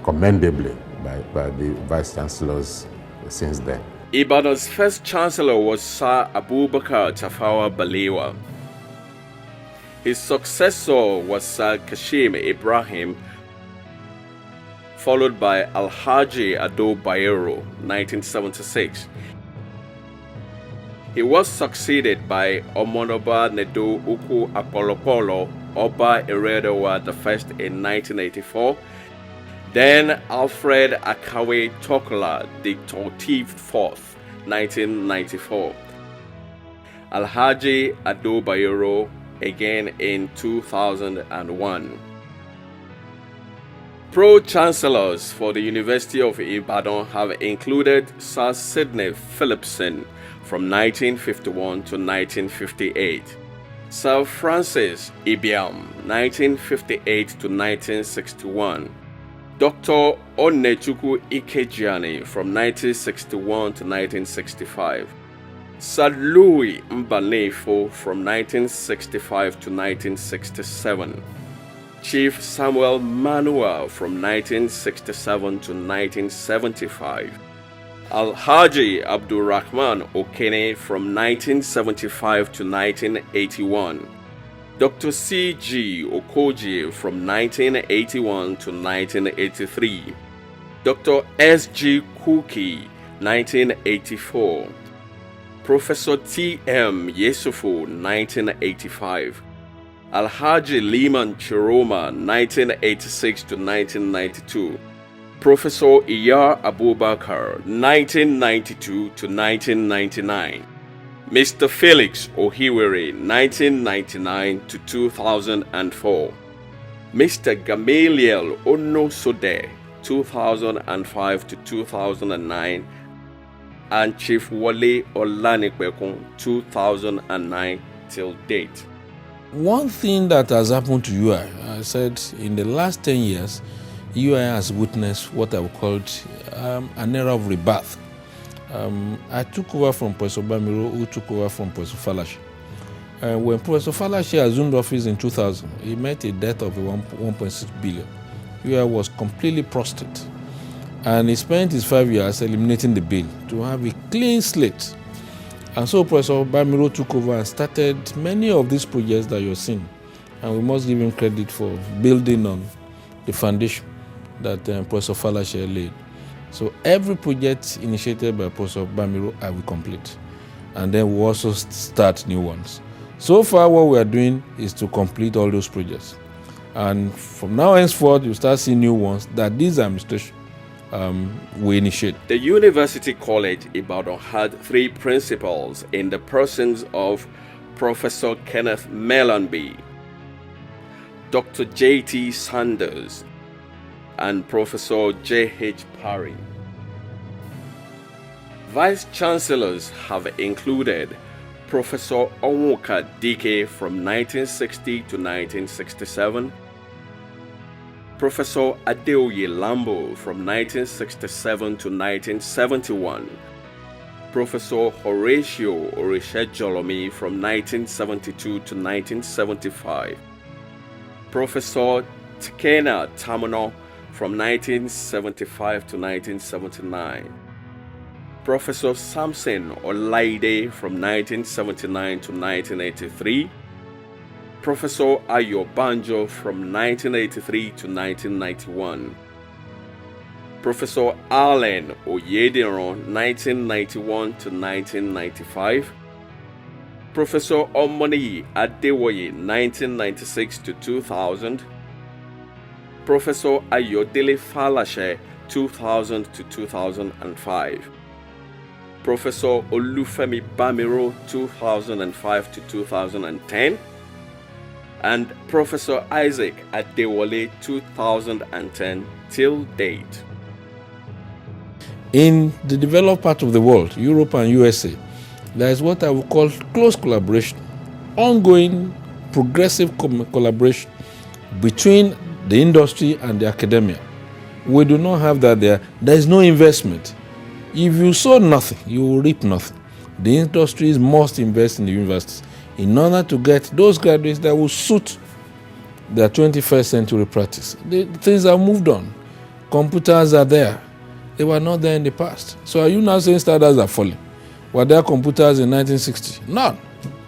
commendably by the Vice Chancellors since then. Ibadan's first Chancellor was Sir Abubakar Tafawa Balewa. His successor was Sir Kashim Ibrahim, followed by Alhaji Ado Bayero, 1976. He was succeeded by Omonoba Nedo Uku Apolopolo Oba Eredowa I in 1984, then Alfred Akawe Tokola the 34th, 1994. Alhaji Ado Bayero again in 2001. Pro-Chancellors for the University of Ibadan have included Sir Sidney Phillipson from 1951 to 1958, Sir Francis Ibiam, 1958 to 1961, Dr. Onechukwu Ikejiani from 1961 to 1965, Sir Louis Mbanefo from 1965 to 1967, Chief Samuel Manuel from 1967 to 1975, Alhaji Abdulrahman Okene from 1975 to 1981, Dr. C.G. Okoji from 1981 to 1983, Dr. S.G. Kuki, 1984, Professor T.M. Yesufu, 1985, Alhaji Liman Chiroma, 1986 to 1992, Professor Iyar Abubakar, 1992 to 1999, Mr. Felix Ohiwere, 1999 to 2004, Mr. Gamaliel Onosode, 2005 to 2009, and Chief Wale Olanikbekun, 2009 till date. One thing that has happened to UI, I said in the last 10 years, UI has witnessed what I would call an era of rebirth. I took over from Professor Bamiro, who took over from Professor Falashe. When Professor Falashe assumed office in 2000, he met a debt of 1.6 billion. UI was completely prostrate. And he spent his 5 years eliminating the bill to have a clean slate. And so Professor Bamiro took over and started many of these projects that you're seeing. And we must give him credit for building on the foundation that Professor Falashe laid. So every project initiated by Professor Bamiro, I will complete. And then we'll also start new ones. So far, what we are doing is to complete all those projects. And from now henceforth, you start seeing new ones that this administration we initiate. The University College Ibadan had three principals in the persons of Professor Kenneth Mellanby, Dr. J.T. Sanders, and Professor J.H. Parry. Vice Chancellors have included Professor Onwuka Dike from 1960 to 1967, Professor Adeoye Lambo from 1967 to 1971, Professor Horatio Orishejolomi from 1972 to 1975, Professor Tikena Tamuno from 1975 to 1979, Professor Samson Olaide from 1979 to 1983, Professor Ayo Banjo from 1983 to 1991, Professor Allen Oyediran 1991 to 1995, Professor Omoni Adewoye 1996 to 2000, Professor Ayodele Falashe 2000 to 2005, Professor Olufemi Bamiro 2005 to 2010, and Professor Isaac Adewale 2010 till date. In the developed part of the world, Europe and USA, there is what I would call close collaboration, ongoing progressive collaboration between the industry and the academia. We do not have that there. There is no investment. If you sow nothing, you will reap nothing. The industries must invest in the universities in order to get those graduates that will suit their 21st century practice. The things have moved on. Computers are there. They were not there in the past. So are you now saying standards are falling? Were there computers in 1960? None.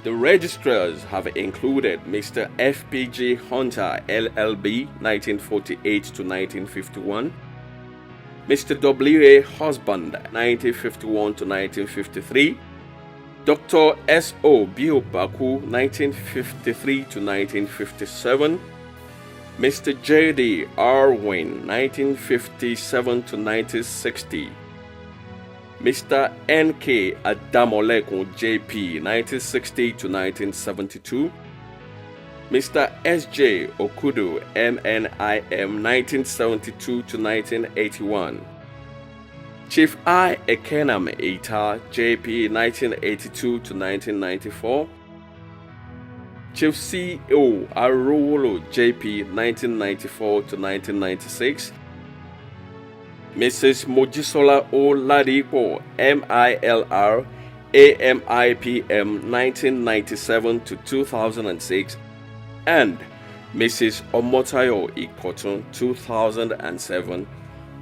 The registrars have included Mr. F.P.G. Hunter, LLB, 1948 to 1951, Mr. W.A. Husband, 1951 to 1953, Dr. S.O. Biobaku, 1953 to 1957, Mr. J.D. Arwin, 1957 to 1960, Mr. N.K. Adamolekun, J.P., 1960 to 1972, Mr. S.J. Okudu, M.N.I.M., 1972 to 1981, Chief I. Ekenam Eita, J.P., 1982 to 1994, Chief C.O. Arowolo, J.P., 1994 to 1996, Mrs. Mojisola O. Ladipo, MILR, AMIPM, 1997 to 2006, and Mrs. Omotayo Ikotun, 2007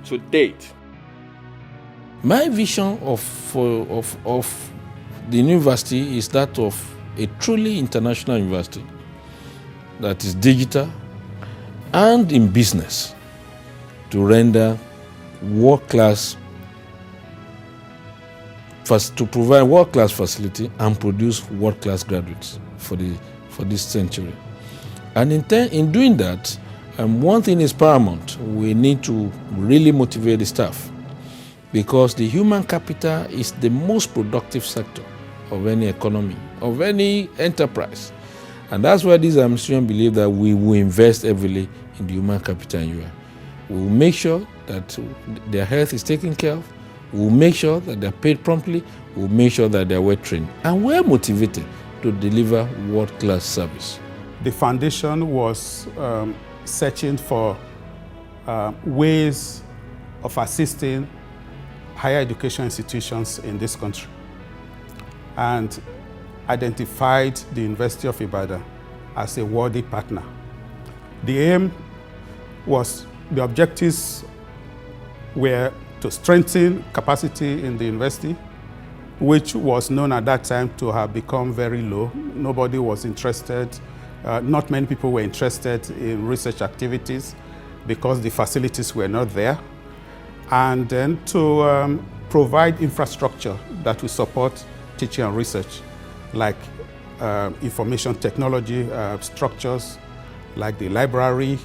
to date. My vision of the university is that of a truly international university that is digital and in business to render world-class, to provide world-class facility and produce world-class graduates for this century. And in doing that, one thing is paramount. We need to really motivate the staff, because the human capital is the most productive sector of any economy, of any enterprise. And that's why this administration believe that we will invest heavily in the human capital in UI. We will make sure that their health is taken care of. We will make sure that they're paid promptly. We will make sure that they're well trained. And we're motivated to deliver world-class service. The foundation was searching for ways of assisting higher education institutions in this country, and identified the University of Ibadan as a worthy partner. The aim was, the objectives were to strengthen capacity in the university, which was known at that time to have become very low. Nobody was interested, not many people were interested in research activities because the facilities were not there. And then to provide infrastructure that will support teaching and research, like information technology structures, like the library,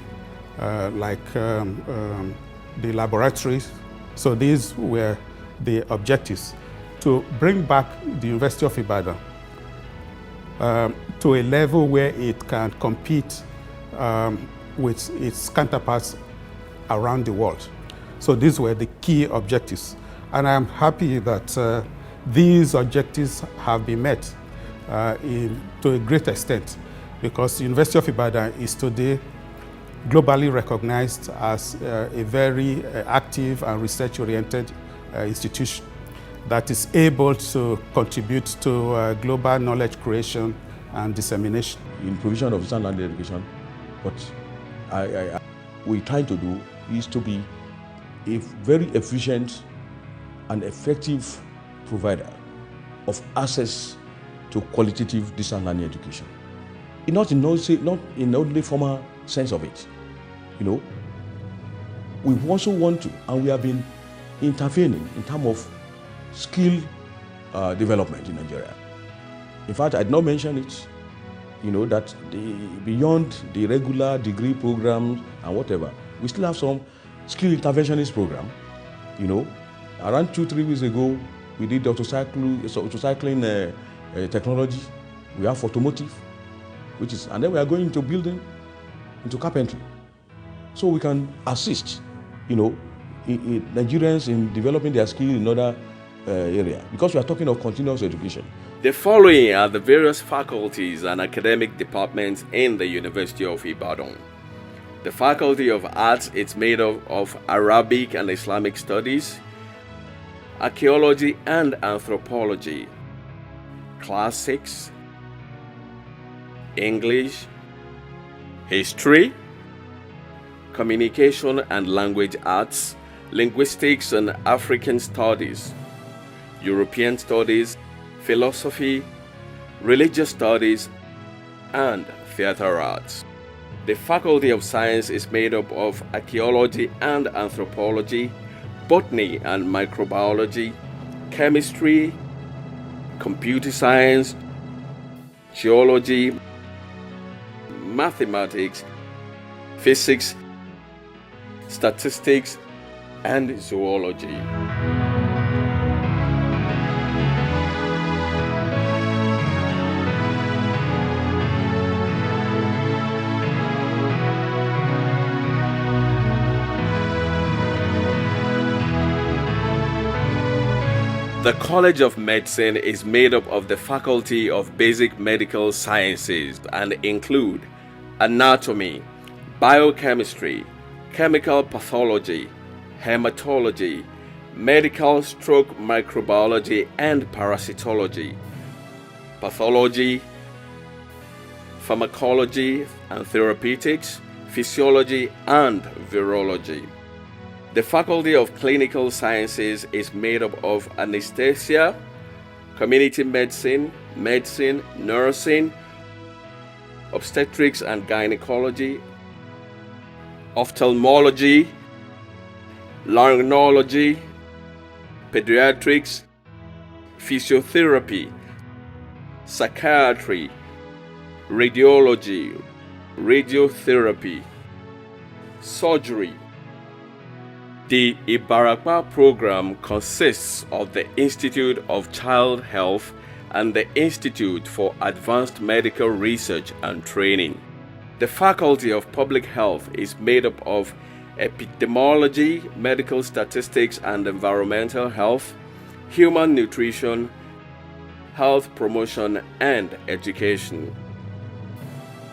like the laboratories. So these were the objectives, to bring back the University of Ibadan to a level where it can compete with its counterparts around the world. So these were the key objectives. And I'm happy that these objectives have been met to a great extent, because the University of Ibadan is today globally recognized as a very active and research-oriented institution that is able to contribute to global knowledge creation and dissemination. In provision of standard education, what we're trying to do is to be a very efficient and effective provider of access to qualitative distance learning education. Not in only formal sense of it. You know, we also want to, and we have been intervening in terms of skill development in Nigeria. In fact, I did not mention it, you know, that beyond the regular degree programs and whatever, we still have some skill interventionist program. You know, around 2-3 weeks ago, we did autocycling technology. We have automotive, and then we are going into building, into carpentry. So we can assist, you know, Nigerians in developing their skill in other areas, because we are talking of continuous education. The following are the various faculties and academic departments in the University of Ibadan. The Faculty of Arts is made up of Arabic and Islamic Studies, Archaeology and Anthropology, Classics, English, History, Communication and Language Arts, Linguistics and African Studies, European Studies, Philosophy, Religious Studies, and Theatre Arts. The Faculty of Science is made up of Archaeology and Anthropology, Botany and Microbiology, Chemistry, Computer Science, Geology, Mathematics, Physics, Statistics, and Zoology. The College of Medicine is made up of the Faculty of Basic Medical Sciences and include Anatomy, Biochemistry, Chemical Pathology, Hematology, Medical Stroke Microbiology and Parasitology, Pathology, Pharmacology and Therapeutics, Physiology and Virology. The Faculty of Clinical Sciences is made up of Anesthesia, Community Medicine, Medicine, Nursing, Obstetrics and Gynecology, Ophthalmology, Laryngology, Pediatrics, Physiotherapy, Psychiatry, Radiology, Radiotherapy, Surgery. The Ibarapa program consists of the Institute of Child Health and the Institute for Advanced Medical Research and Training. The Faculty of Public Health is made up of Epidemology, Medical Statistics and Environmental Health, Human Nutrition, Health Promotion and Education.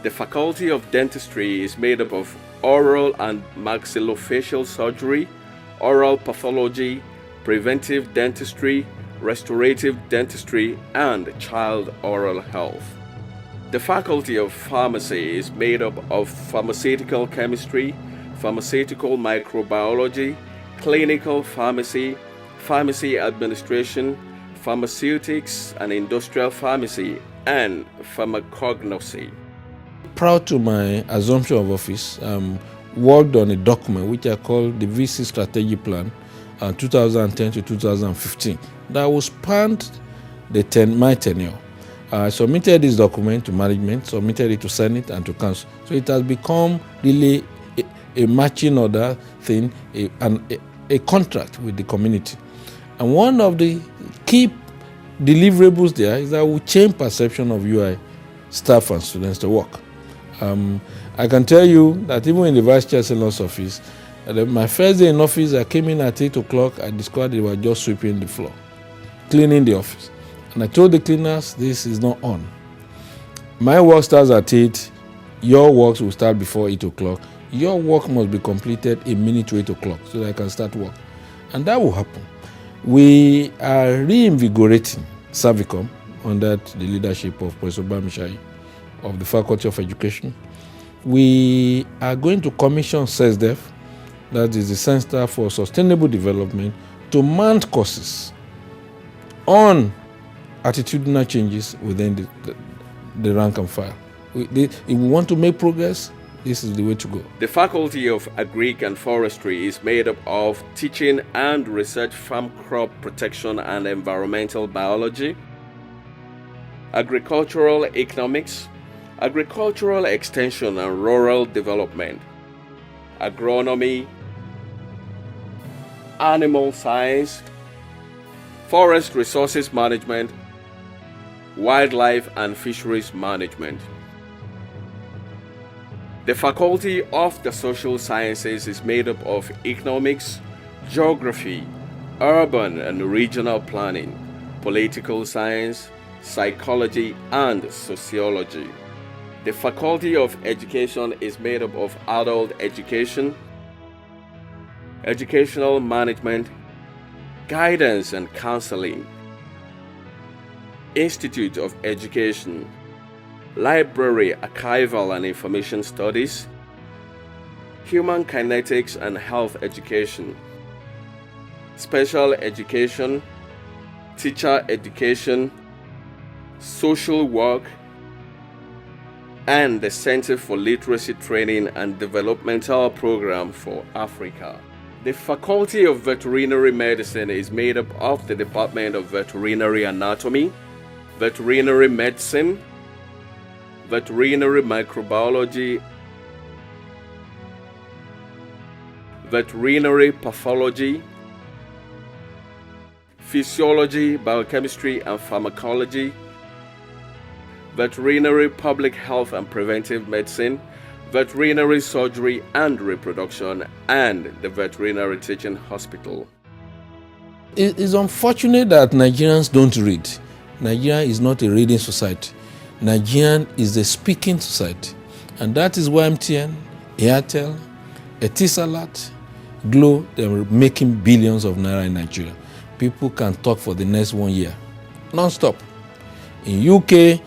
The Faculty of Dentistry is made up of Oral and Maxillofacial Surgery, Oral Pathology, Preventive Dentistry, Restorative Dentistry, and Child Oral Health. The Faculty of Pharmacy is made up of Pharmaceutical Chemistry, Pharmaceutical Microbiology, Clinical Pharmacy, Pharmacy Administration, Pharmaceutics and Industrial Pharmacy, and Pharmacognosy. Prior to my assumption of office, worked on a document which I call the VC Strategy Plan 2010 to 2015 that was spanned my tenure. I submitted this document to management, submitted it to Senate and to Council. So it has become really a matching order thing, a contract with the community. And one of the key deliverables there is that we change perception of UI staff and students to work. I can tell you that even in the Vice Chancellor's office, my first day in office, I came in at 8 o'clock, I discovered they were just sweeping the floor, cleaning the office. And I told the cleaners, this is not on. My work starts at 8, your work will start before 8 o'clock. Your work must be completed a minute to 8 o'clock so that I can start work. And that will happen. We are reinvigorating Servicom under the leadership of Professor Bamishai of the Faculty of Education. We are going to commission CESDEF, that is the Center for Sustainable Development, to mount courses on attitudinal changes within the rank and file. If we want to make progress, this is the way to go. The Faculty of Agric and Forestry is made up of Teaching and Research Farm Crop Protection and Environmental Biology, Agricultural Economics, Agricultural Extension and Rural Development, Agronomy, Animal Science, Forest Resources Management, Wildlife and Fisheries Management. The Faculty of the Social Sciences is made up of Economics, Geography, Urban and Regional Planning, Political Science, Psychology, and Sociology. The Faculty of Education is made up of Adult Education, Educational Management, Guidance and Counseling, Institute of Education, Library, Archival and Information Studies, human kinetics and health education, special education, teacher education, social work, and the Center for Literacy Training and Developmental Program for Africa. The Faculty of Veterinary Medicine is made up of the Department of Veterinary Anatomy, Veterinary Medicine, Veterinary Microbiology, Veterinary Pathology, Physiology, Biochemistry and Pharmacology, Veterinary Public Health and Preventive Medicine, Veterinary Surgery and Reproduction, and the Veterinary Teaching Hospital. It is unfortunate that Nigerians don't read. Nigeria is not a reading society. Nigerian is a speaking society. And that is why MTN, Airtel, Etisalat, Glo, they are making billions of naira in Nigeria. People can talk for the next 1 year, non-stop. In UK,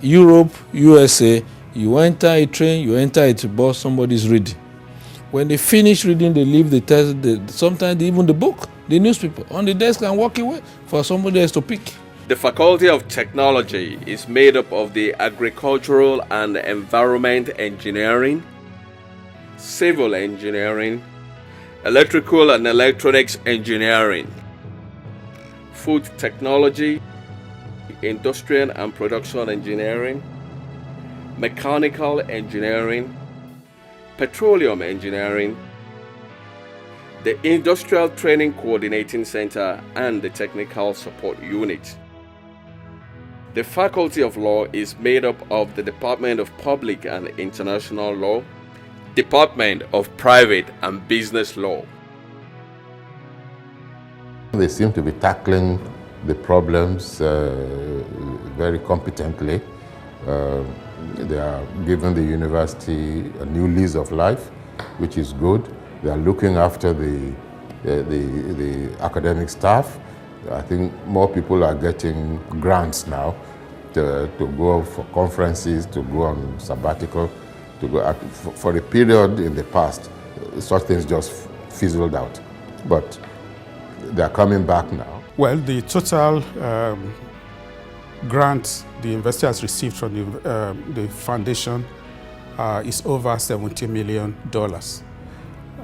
Europe, USA, you enter a train, you enter a bus, somebody's reading. When they finish reading, they leave the test, sometimes even the book, the newspaper, on the desk and walk away for somebody else to pick. The Faculty of Technology is made up of the Agricultural and Environment Engineering, Civil Engineering, Electrical and Electronics Engineering, Food Technology, Industrial and Production Engineering, Mechanical Engineering, Petroleum Engineering, the Industrial Training Coordinating Center, and the Technical Support Unit. The Faculty of Law is made up of the Department of Public and International Law, Department of Private and Business Law. They seem to be tackling the problems very competently. They are giving the university a new lease of life, which is good. They are looking after the academic staff. I think more people are getting grants now to go for conferences, to go on sabbatical, to go for a period in the past. Such things just fizzled out, but they are coming back now. Well, the total grant the university has received from the foundation is over $70 million.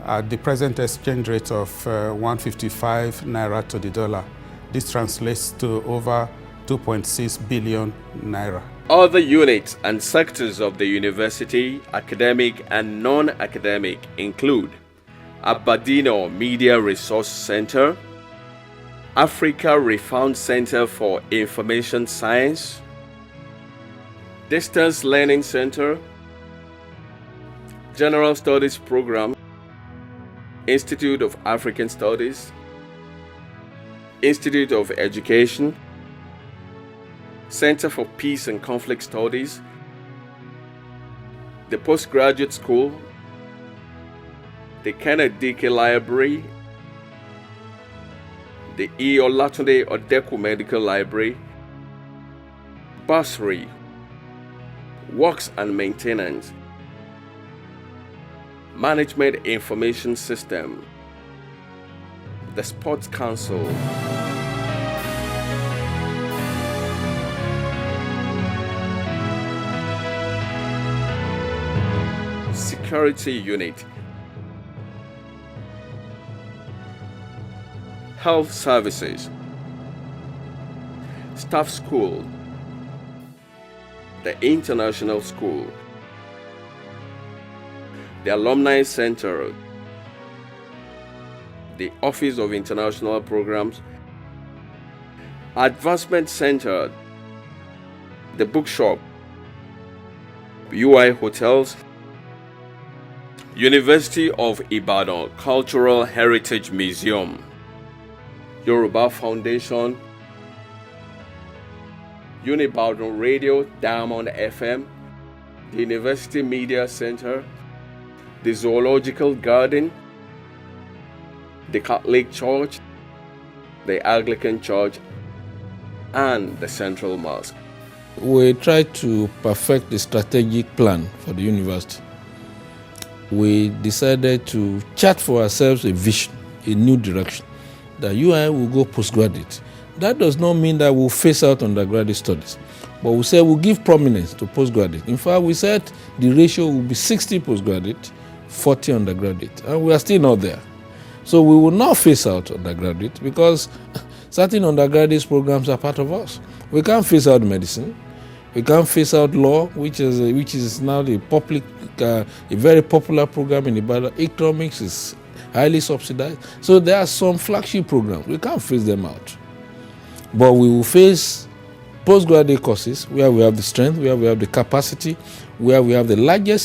At the present exchange rate of 155 naira to the dollar, this translates to over 2.6 billion naira. Other units and sectors of the university, academic and non-academic, include Aberdeen Media Resource Center, Africa Refound Center for Information Science, Distance Learning Center, General Studies Program, Institute of African Studies, Institute of Education, Center for Peace and Conflict Studies, the Postgraduate School, the Kennedy Library, the E. Olatunde Odeku Medical Library, Bursary, Works and Maintenance, Management Information System, the Sports Council, Security Unit, Health Services, Staff School, the International School, the Alumni Center, the Office of International Programs, Advancement Center, the Bookshop, UI Hotels, University of Ibadan Cultural Heritage Museum, Yoruba Foundation, Unibadan Radio, Diamond FM, the University Media Center, the Zoological Garden, the Catholic Church, the Anglican Church, and the Central Mosque. We try to perfect the strategic plan for the university. we decided to chart for ourselves a vision, a new direction, that UI will go postgraduate. That does not mean that we'll phase out undergraduate studies, but we said we'll give prominence to postgraduate. In fact, we said the ratio will be 60 postgraduate, 40 undergraduate, and we are still not there. So we will not phase out undergraduate because certain undergraduate programs are part of us. We can't phase out medicine. We can't phase out law, which is now the public, a very popular program in Ibadan. Economics is highly subsidized. So there are some flagship programs. We can't phase them out. But we will face postgraduate courses where we have the strength, where we have the capacity, where we have the largest